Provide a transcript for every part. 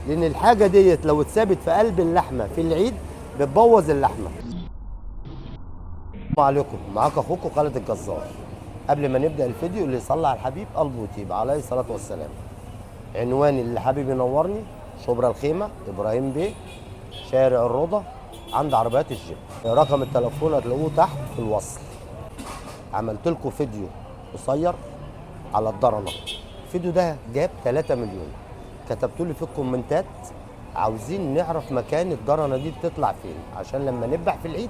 لان الحاجه ديت لو اتثبت في قلب اللحمه في العيد بتبوظ اللحمه. السلام عليكم، معاك اخوكم خالد الجزار. قبل ما نبدا الفيديو، اللي يصلي على الحبيب قلبه يطيب عليه الصلاه والسلام. عنواني اللي حابب ينورني شبرا الخيمه، ابراهيم بيه، شارع الروضه، عند عربيات الجيب. رقم التليفون هتلاقوه تحت في الوصل. عملت لكم فيديو قصير على الضرنه. الفيديو ده جاب 3 مليون. كتبتوا لي في الكومنتات عاوزين نعرف مكان الضرنه دي بتطلع فين، عشان لما نذبح في العيد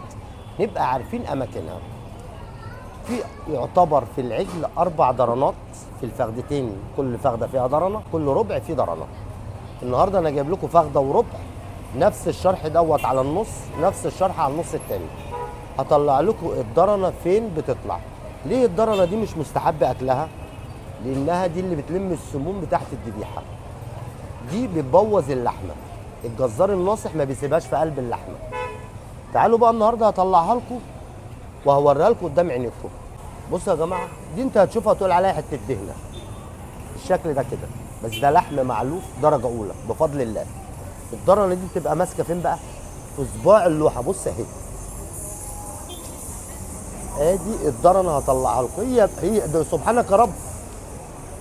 نبقى عارفين اماكنها. في يعتبر في العجل 4 ضرنات في الفخدتين، كل فخده فيها ضرنه، كل ربع فيه ضرنه. النهارده انا جايب لكم فخده وربع، نفس الشرح دوت على النص، نفس الشرح على النص التاني. هطلع لكم الضرنه فين بتطلع. ليه الضرنه دي مش مستحب اكلها؟ لانها دي اللي بتلم السموم بتاعت الذبيحه، دي بتبوظ اللحمه. الجزار الناصح ما بيسيبهاش في قلب اللحمه. تعالوا بقى النهارده هطلعها لكم وهوريها لكم قدام عينيكم. بصوا يا جماعه، دي انت هتشوفها تقول عليها حته دهنه الشكل ده كده، بس ده لحم معلوف درجه اولى بفضل الله. الضرنه دي بتبقى ماسكه فين بقى؟ في صباع اللوحه. بص اهي، ادي الضرنه هطلعها لكم. هي ده سبحانك يا رب،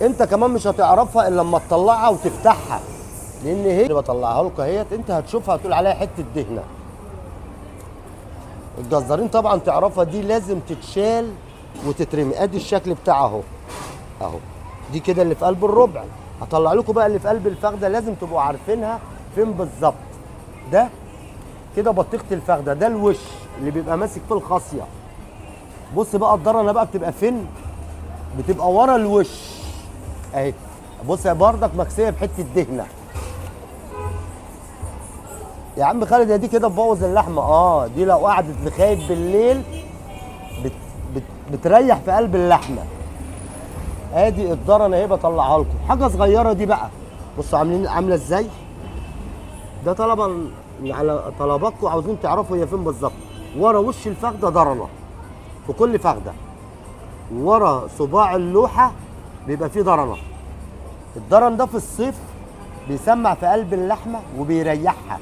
انت كمان مش هتعرفها الا لما تطلعها وتفتحها، لان هي اللي بطلعها لكم اهيت. انت هتشوفها هتقول عليها حته دهنه. الجزارين طبعا تعرفها، دي لازم تتشال وتترمي. ادي الشكل بتاعها اهو اهو. دي كده اللي في قلب الربع. هطلع لكم بقى اللي في قلب الفخده، لازم تبقوا عارفينها فين بالظبط. ده كده بطيخه الفخده، ده الوش اللي بيبقى ماسك في الخاصيه. بص بقى الضرنه بقى بتبقى فين؟ بتبقى ورا الوش اهي. بص يا بردك مكسيه بحته دهنه. يا عم خالد، يا دي كده تبوظ اللحمه. دي لو قعدت لغايه بالليل بتريح في قلب اللحمه. ادي الضرنه اهي بطلعها لكم. حاجه صغيره دي بقى، بصوا عامله ازاي. ده طلبا على طلباتكم، عاوزين تعرفوا هي فين بالظبط. ورا وش الفخده ضرنه، في كل فخده ورا صباع اللوحه بيبقى فيه ضرنه. الضرن ده في الصيف بيسمع في قلب اللحمه وبيريحها.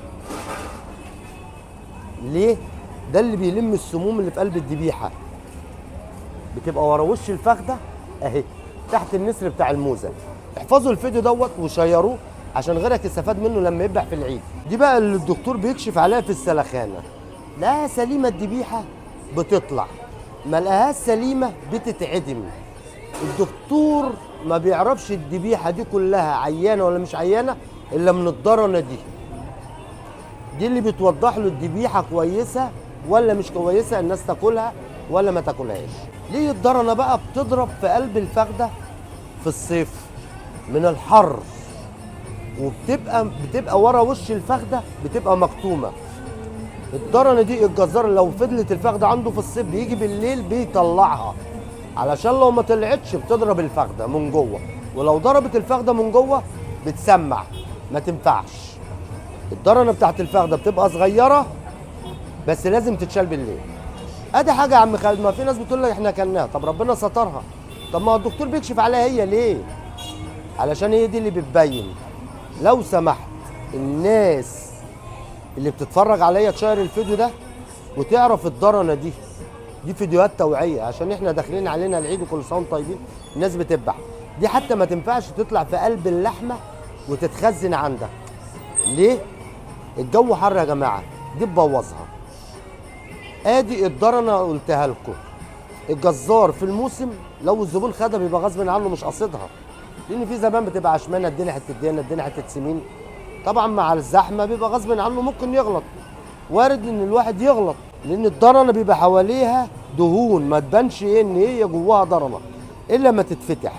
ليه؟ ده اللي بيلم السموم اللي في قلب الذبيحه. بتبقى ورا وش الفخده اهي، تحت النسر بتاع الموزه. احفظوا الفيديو دوت وشيروه عشان غيرك يستفاد منه لما يذبح في العيد. دي بقى اللي الدكتور بيكشف عليها في السلخانه. لا سليمه الذبيحه بتطلع، ما لقاهاش سليمه بتتعدم. الدكتور ما بيعرفش الذبيحه دي كلها عيانه ولا مش عيانه الا من الضرنه دي. دي اللي بتوضح له الذبيحه كويسه ولا مش كويسه، الناس تاكلها ولا ما تاكلهاش. ليه الضرنه بقى بتضرب في قلب الفخده في الصيف من الحر، وبتبقى ورا وش الفخده بتبقى مكتومه. الضرنه دي الجزار لو فضلت الفخده عنده في الصيف بيجي بالليل بيطلعها، علشان لو ما طلعتش بتضرب الفخده من جوه، ولو ضربت الفخده من جوه بتسمع، ما تنفعش. الضرنه بتاعت الفخده بتبقى صغيره بس لازم تتشال بالليل. ادي حاجه يا عم خالد، ما في ناس بتقول لك احنا اكلناها، طب ربنا سترها. طب ما هو الدكتور بيكشف عليها هي ليه؟ علشان هي دي اللي بتبين. لو سمحت الناس اللي بتتفرج عليا تشير الفيديو ده وتعرف الضرنه دي فيديوهات توعيه، عشان احنا داخلين علينا العيد وكل سنه وانتم طيبين. الناس بتذبح دي حتى ما تنفعش تطلع في قلب اللحمه وتتخزن عندك. ليه؟ الجو حر يا جماعه، دي تبوظها. ادي الضرنه قلتها لكم. الجزار في الموسم لو الزبون خدها بيبقى غصب عنه مش قاصدها، لان في زمان بتبقى عشمانه اديني حته دهنه اديني حته سمين. طبعا مع الزحمه بيبقى غصب عنه ممكن يغلط، وارد ان الواحد يغلط، لان الضرنه بيبقى حواليها دهون ما تبانش ان هي جواها ضرنه الا ما تتفتح.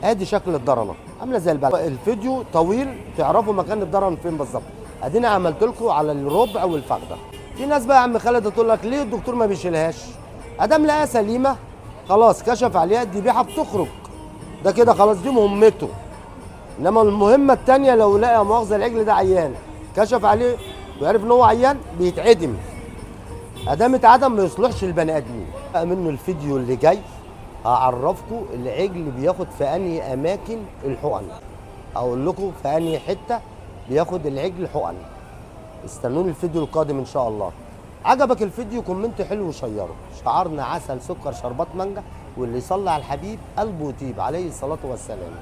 ادي شكل الضرنه عامله زي البلد. الفيديو طويل تعرفوا مكان الضرن فين بالظبط. ادينا عملت لكم على الربع والفخده. في ناس بقى يا عم خالد تقول لك ليه الدكتور ما بيشيلهاش؟ ادام لقاها سليمه خلاص كشف عليها، الذبيحه بتخرج، ده كده خلاص دي مهمته. انما المهمه الثانيه لو لقى مؤاخذه العجل ده عيان، كشف عليه وعرف ان هو عيان، بيتعدم. ادام اتعدم ما يصلحش البني ادمين. منه الفيديو اللي جاي هعرفكم العجل بياخد في انهي اماكن الحقن، اقول لكم في انهي حته بياخد العجل حقن. استنوني الفيديو القادم ان شاء الله. عجبك الفيديو كومنت حلو وشيره. شعارنا عسل سكر شربات مانجا، واللي يصلي على الحبيب قلبه يطيب عليه الصلاه والسلام.